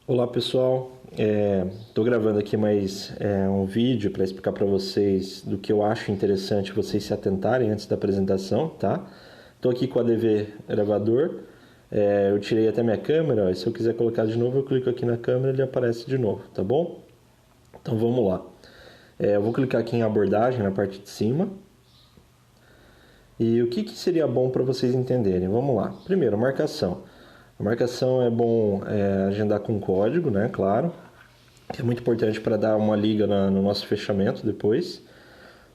Olá pessoal, estou gravando aqui mais um vídeo para explicar para vocês do que eu acho interessante vocês se atentarem antes da apresentação, tá? Estou aqui com o ADV gravador, eu tirei até minha câmera, ó, se eu quiser colocar de novo eu clico aqui na câmera e ele aparece de novo, tá bom? Então vamos lá. Eu vou clicar aqui em abordagem na parte de cima. E o que seria bom para vocês entenderem? Vamos lá. Primeiro, marcação. A marcação é bom agendar com código, né? Claro. Que é muito importante para dar uma liga no nosso fechamento depois.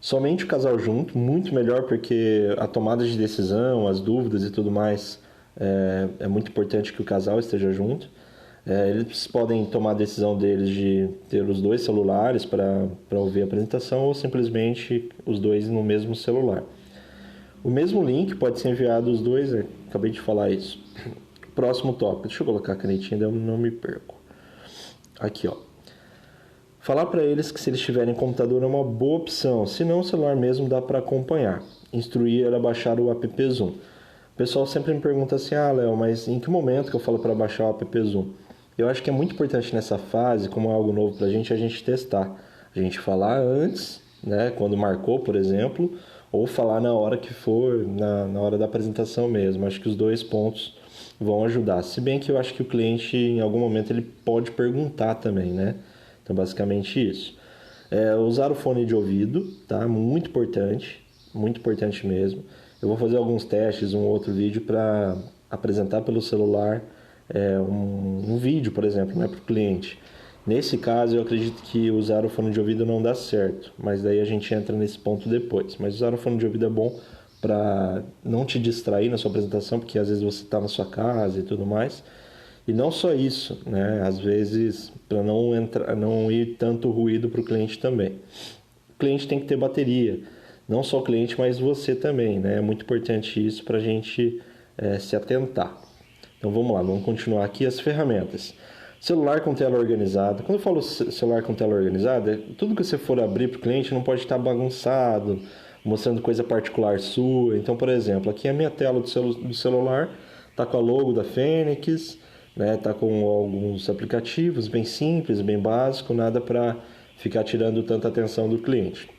Somente o casal junto, muito melhor porque a tomada de decisão, as dúvidas e tudo mais, é muito importante que o casal esteja junto. Eles podem tomar a decisão deles de ter os dois celulares para ouvir a apresentação ou simplesmente os dois no mesmo celular. O mesmo link pode ser enviado os dois, acabei de falar isso. Próximo tópico, deixa eu colocar a canetinha, eu não me perco. Aqui, ó. Falar para eles que se eles tiverem computador é uma boa opção, se não o celular mesmo dá para acompanhar. Instruir a baixar o app Zoom. O pessoal sempre me pergunta assim, Léo, mas em que momento que eu falo para baixar o app Zoom? Eu acho que é muito importante nessa fase, como é algo novo para a gente testar. A gente falar antes, né, quando marcou, por exemplo, ou falar na hora que for, na hora da apresentação mesmo. Acho que os dois pontos vão ajudar. Se bem que eu acho que o cliente, em algum momento, ele pode perguntar também, né? Então, basicamente isso. Usar o fone de ouvido, tá? Muito importante mesmo. Eu vou fazer alguns testes, um outro vídeo para apresentar pelo celular um vídeo, por exemplo, né, para o cliente. Nesse caso, eu acredito que usar o fone de ouvido não dá certo, mas daí a gente entra nesse ponto depois. Mas usar o fone de ouvido é bom para não te distrair na sua apresentação, porque às vezes você está na sua casa e tudo mais. E não só isso, né? Às vezes, para não ir tanto ruído para o cliente também. O cliente tem que ter bateria, não só o cliente, mas você também, né? É muito importante isso para a gente se atentar. Então vamos lá, vamos continuar aqui as ferramentas. Celular com tela organizada. Quando eu falo celular com tela organizada, tudo que você for abrir para o cliente não pode estar bagunçado, mostrando coisa particular sua. Então, por exemplo, aqui a minha tela do celular está com a logo da Fênix, né? Tá com alguns aplicativos bem simples, bem básico, nada para ficar tirando tanta atenção do cliente.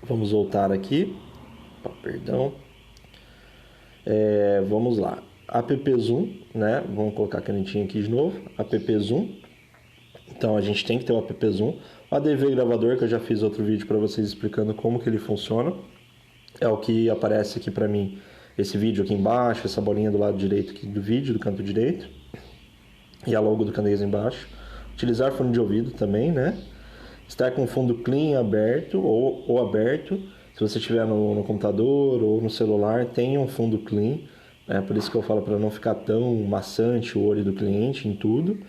Vamos voltar aqui. Perdão. Vamos lá. App Zoom, né? Vamos colocar a canetinha aqui de novo. App Zoom. Então a gente tem que ter o App Zoom. O ADV gravador, que eu já fiz outro vídeo para vocês explicando como que ele funciona. É o que aparece aqui para mim, esse vídeo aqui embaixo, essa bolinha do lado direito aqui do vídeo, do canto direito. E a logo do Candeias embaixo. Utilizar fone de ouvido também, né? Estar com fundo clean aberto ou aberto. Se você estiver no computador ou no celular, tenha um fundo clean. É por isso que eu falo para não ficar tão maçante o olho do cliente em tudo.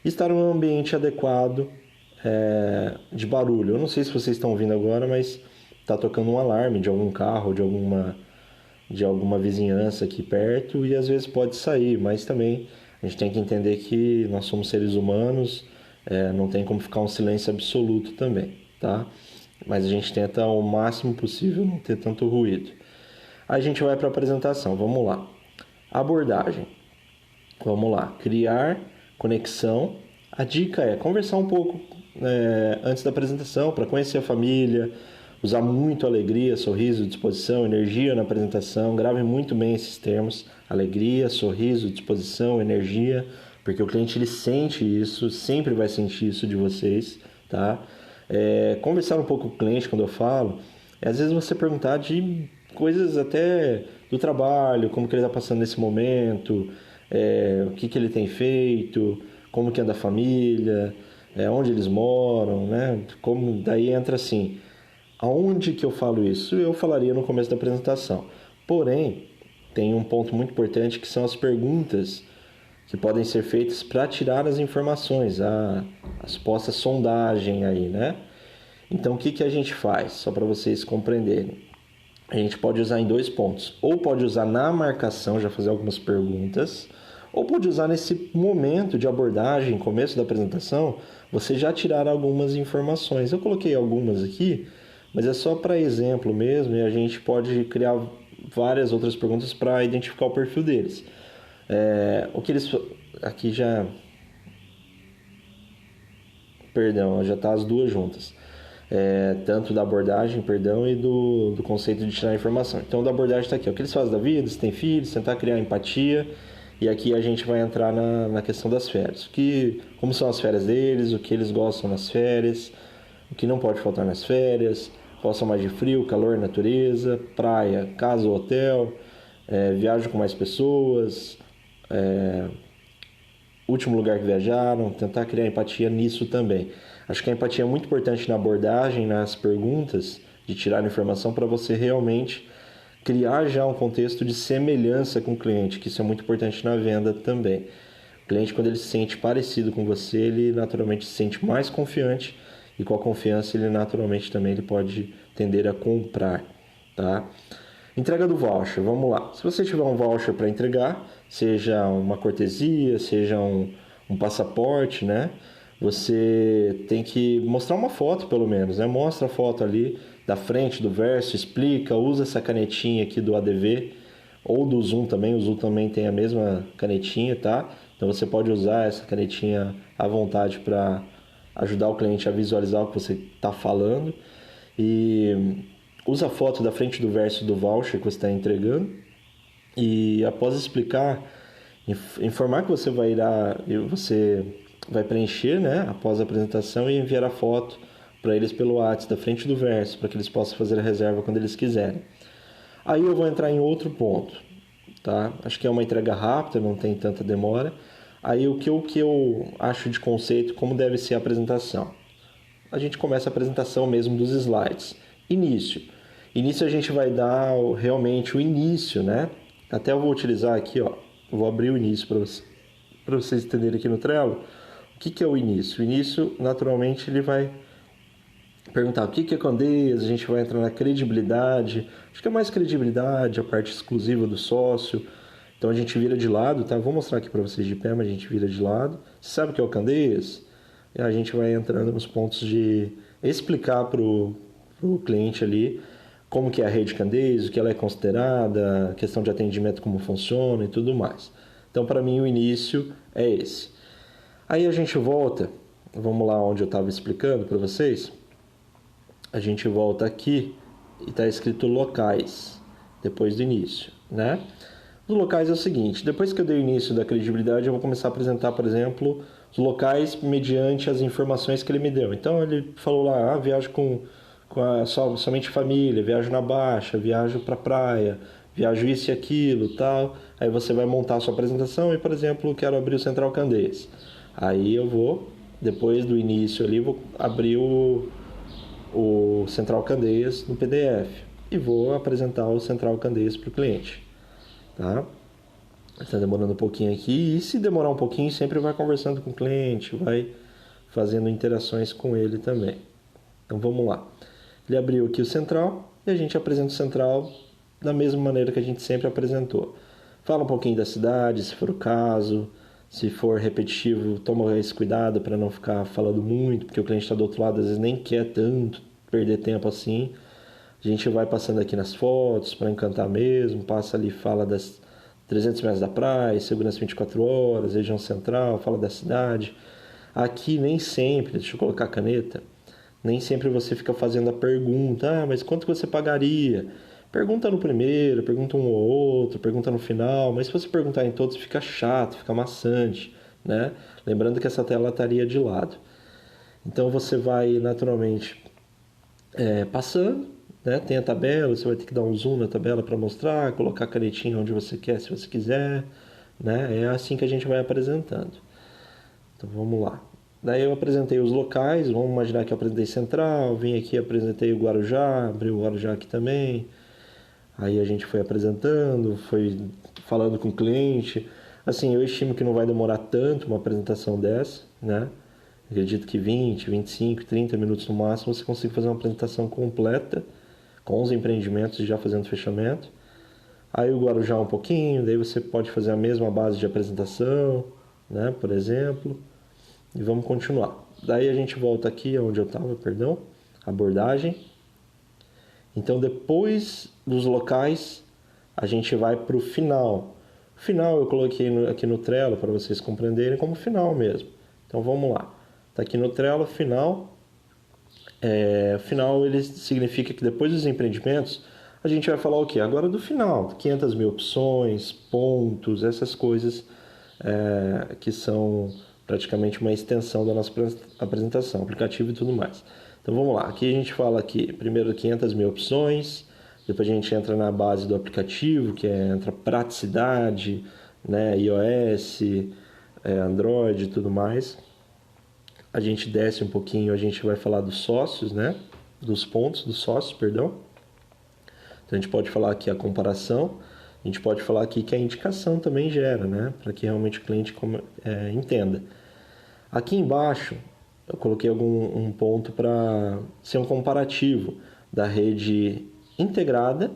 Estar em um ambiente adequado de barulho. Eu não sei se vocês estão ouvindo agora, mas está tocando um alarme de algum carro, de alguma vizinhança aqui perto e às vezes pode sair, mas também a gente tem que entender que nós somos seres humanos, não tem como ficar um silêncio absoluto também, tá? Mas a gente tenta ao máximo possível não ter tanto ruído. Aí a gente vai para a apresentação, vamos lá. Abordagem. Vamos lá, criar conexão. A dica é conversar um pouco antes da apresentação, para conhecer a família, usar muito alegria, sorriso, disposição, energia na apresentação. Grave muito bem esses termos: alegria, sorriso, disposição, energia, porque o cliente ele sente isso, sempre vai sentir isso de vocês, tá? Conversar um pouco com o cliente quando eu falo, às vezes você perguntar de coisas até do trabalho, como que ele está passando nesse momento, o que ele tem feito, como que anda a família, onde eles moram, né? Como daí entra assim. Aonde que eu falo isso? Eu falaria no começo da apresentação. Porém, tem um ponto muito importante que são as perguntas que podem ser feitas para tirar as informações, a suposta sondagem aí, né? Então, o que a gente faz? Só para vocês compreenderem. A gente pode usar em dois pontos. Ou pode usar na marcação, já fazer algumas perguntas, ou pode usar nesse momento de abordagem, começo da apresentação, você já tirar algumas informações. Eu coloquei algumas aqui, mas é só para exemplo mesmo, e a gente pode criar várias outras perguntas para identificar o perfil deles. O que eles aqui já perdão, já está as duas juntas. Tanto da abordagem, perdão, e do conceito de tirar informação. Então, da abordagem está aqui, o que eles fazem da vida, se tem filhos, tentar criar empatia, e aqui a gente vai entrar na questão das férias. Como são as férias deles, o que eles gostam nas férias, o que não pode faltar nas férias, gostam mais de frio, calor, natureza, praia, casa ou hotel, viagem com mais pessoas, último lugar que viajaram, tentar criar empatia nisso também. Acho que a empatia é muito importante na abordagem, nas perguntas, de tirar informação para você realmente criar já um contexto de semelhança com o cliente, que isso é muito importante na venda também. O cliente, quando ele se sente parecido com você, ele naturalmente se sente mais confiante e com a confiança ele naturalmente também ele pode tender a comprar, tá? Entrega do voucher, vamos lá. Se você tiver um voucher para entregar, seja uma cortesia, seja um passaporte, né? Você tem que mostrar uma foto pelo menos, né? Mostra a foto ali da frente do verso, explica, usa essa canetinha aqui do ADV ou do Zoom também. O Zoom também tem a mesma canetinha, tá? Então você pode usar essa canetinha à vontade para ajudar o cliente a visualizar o que você está falando. E usa a foto da frente do verso do voucher que você está entregando. E após explicar, informar que você vai preencher, né, após a apresentação, e enviar a foto para eles pelo WhatsApp da frente do verso, para que eles possam fazer a reserva quando eles quiserem. Aí eu vou entrar em outro ponto, tá? Acho que é uma entrega rápida, não tem tanta demora. Aí o que eu acho de conceito, como deve ser a apresentação? A gente começa a apresentação mesmo dos slides. Início a gente vai dar realmente o início, né? Até eu vou utilizar aqui, ó, vou abrir o início para vocês entenderem aqui no Trello. O que é o início? O início, naturalmente, ele vai perguntar o que é Candeias, a gente vai entrar na credibilidade. Acho que é mais credibilidade, a parte exclusiva do sócio. Então a gente vira de lado, tá? Vou mostrar aqui para vocês de pé, mas a gente vira de lado. Você sabe o que é o Candeias? E a gente vai entrando nos pontos de explicar para o cliente ali como que é a rede Candeias, o que ela é considerada, questão de atendimento, como funciona e tudo mais. Então, para mim, o início é esse. Aí a gente volta, vamos lá onde eu estava explicando para vocês. A gente volta aqui e está escrito locais, depois do início, né? Os locais é o seguinte, depois que eu dei o início da credibilidade, eu vou começar a apresentar, por exemplo, os locais mediante as informações que ele me deu. Então, ele falou lá, viajo somente família, viajo na Baixa, viajo para praia, viajo isso e aquilo, tal. Aí você vai montar a sua apresentação e, por exemplo, quero abrir o Central Candeias. Aí eu vou, depois do início ali, vou abrir o Central Candeias no PDF e vou apresentar o Central Candeias para o cliente, tá? Está demorando um pouquinho aqui e se demorar um pouquinho, sempre vai conversando com o cliente, vai fazendo interações com ele também. Então vamos lá. Ele abriu aqui o Central e a gente apresenta o Central da mesma maneira que a gente sempre apresentou. Fala um pouquinho da cidade, se for o caso. Se for repetitivo, toma esse cuidado para não ficar falando muito, porque o cliente está do outro lado, às vezes nem quer tanto perder tempo assim. A gente vai passando aqui nas fotos para encantar mesmo, passa ali, fala das 300 metros da praia, segurança 24 horas, região central, fala da cidade. Aqui nem sempre, deixa eu colocar a caneta, nem sempre você fica fazendo a pergunta, mas quanto você pagaria? Pergunta no primeiro, pergunta um ou outro, pergunta no final, mas se você perguntar em todos fica chato, fica maçante, né? Lembrando que essa tela estaria de lado. Então você vai naturalmente passando, né? Tem a tabela, você vai ter que dar um zoom na tabela para mostrar, colocar a canetinha onde você quer, se você quiser, né? É assim que a gente vai apresentando. Então vamos lá. Daí eu apresentei os locais, vamos imaginar que eu apresentei Central, vim aqui, apresentei o Guarujá, abri o Guarujá aqui também. Aí a gente foi apresentando, foi falando com o cliente. Assim, eu estimo que não vai demorar tanto uma apresentação dessa, né? Acredito que 20, 25, 30 minutos no máximo você consiga fazer uma apresentação completa com os empreendimentos já fazendo fechamento. Aí o Guarujá um pouquinho, daí você pode fazer a mesma base de apresentação, né? Por exemplo. E vamos continuar. Daí a gente volta aqui onde eu estava, abordagem. Então, depois dos locais, a gente vai para o final. O final eu coloquei aqui no Trello para vocês compreenderem como final mesmo. Então, vamos lá. Está aqui no Trello, final. Final ele significa que depois dos empreendimentos, a gente vai falar o quê? Agora do final, 500 mil opções, pontos, essas coisas que são praticamente uma extensão da nossa apresentação, aplicativo e tudo mais. Então vamos lá, aqui a gente fala aqui, primeiro 500 mil opções, depois a gente entra na base do aplicativo, que entra praticidade, né, iOS, Android e tudo mais. A gente desce um pouquinho, a gente vai falar dos sócios, né, dos pontos dos sócios, perdão. Então a gente pode falar aqui a comparação, a gente pode falar aqui que a indicação também gera, né, para que realmente o cliente entenda. Aqui embaixo eu coloquei um ponto para ser um comparativo da rede integrada,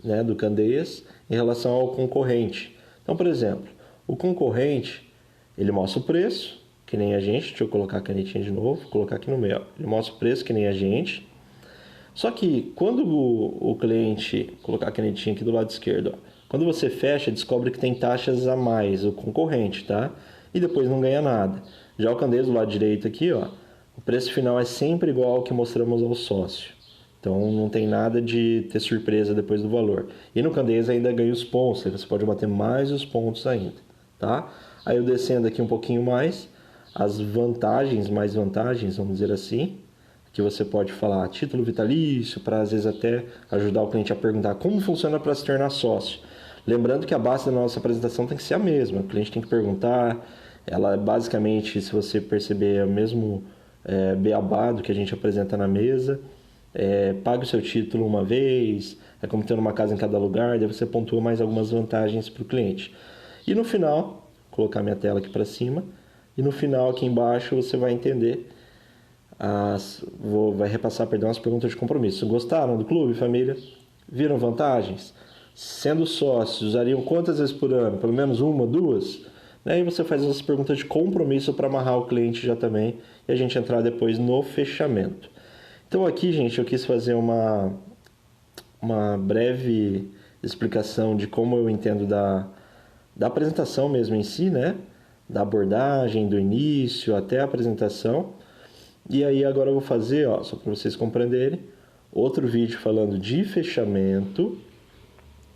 né, do Candeias em relação ao concorrente. Então, por exemplo, o concorrente, ele mostra o preço, que nem a gente, deixa eu colocar a canetinha de novo, vou colocar aqui no meio, ele mostra o preço que nem a gente. Só que quando o cliente, colocar a canetinha aqui do lado esquerdo, quando você fecha, descobre que tem taxas a mais, o concorrente, tá? E depois não ganha nada. Já o Candeias do lado direito aqui, ó, o preço final é sempre igual ao que mostramos ao sócio. Então não tem nada de ter surpresa depois do valor. E no Candeias ainda ganha os pontos, você pode bater mais os pontos ainda, tá? Aí eu descendo aqui um pouquinho mais, as vantagens, mais vantagens, vamos dizer assim, que você pode falar título vitalício, para às vezes até ajudar o cliente a perguntar como funciona para se tornar sócio. Lembrando que a base da nossa apresentação tem que ser a mesma, o cliente tem que perguntar, ela basicamente, se você perceber, é o mesmo beabá do que a gente apresenta na mesa. Pague o seu título uma vez, é como ter uma casa em cada lugar, daí você pontua mais algumas vantagens para o cliente. E no final, vou colocar minha tela aqui para cima, e no final aqui embaixo você vai entender, vai repassar, as perguntas de compromisso. Gostaram do clube, família? Viram vantagens? Sendo sócios, usariam quantas vezes por ano? Pelo menos uma, duas? Aí você faz essas perguntas de compromisso para amarrar o cliente já também e a gente entrar depois no fechamento. Então aqui, gente, eu quis fazer uma breve explicação de como eu entendo da apresentação mesmo em si, né? Da abordagem, do início até a apresentação. E aí agora eu vou fazer, ó, só para vocês compreenderem, outro vídeo falando de fechamento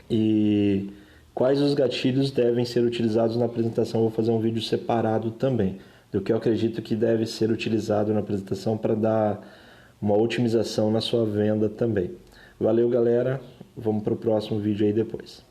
e quais os gatilhos devem ser utilizados na apresentação. Eu vou fazer um vídeo separado também, do que eu acredito que deve ser utilizado na apresentação para dar uma otimização na sua venda também. Valeu, galera. Vamos para o próximo vídeo aí depois.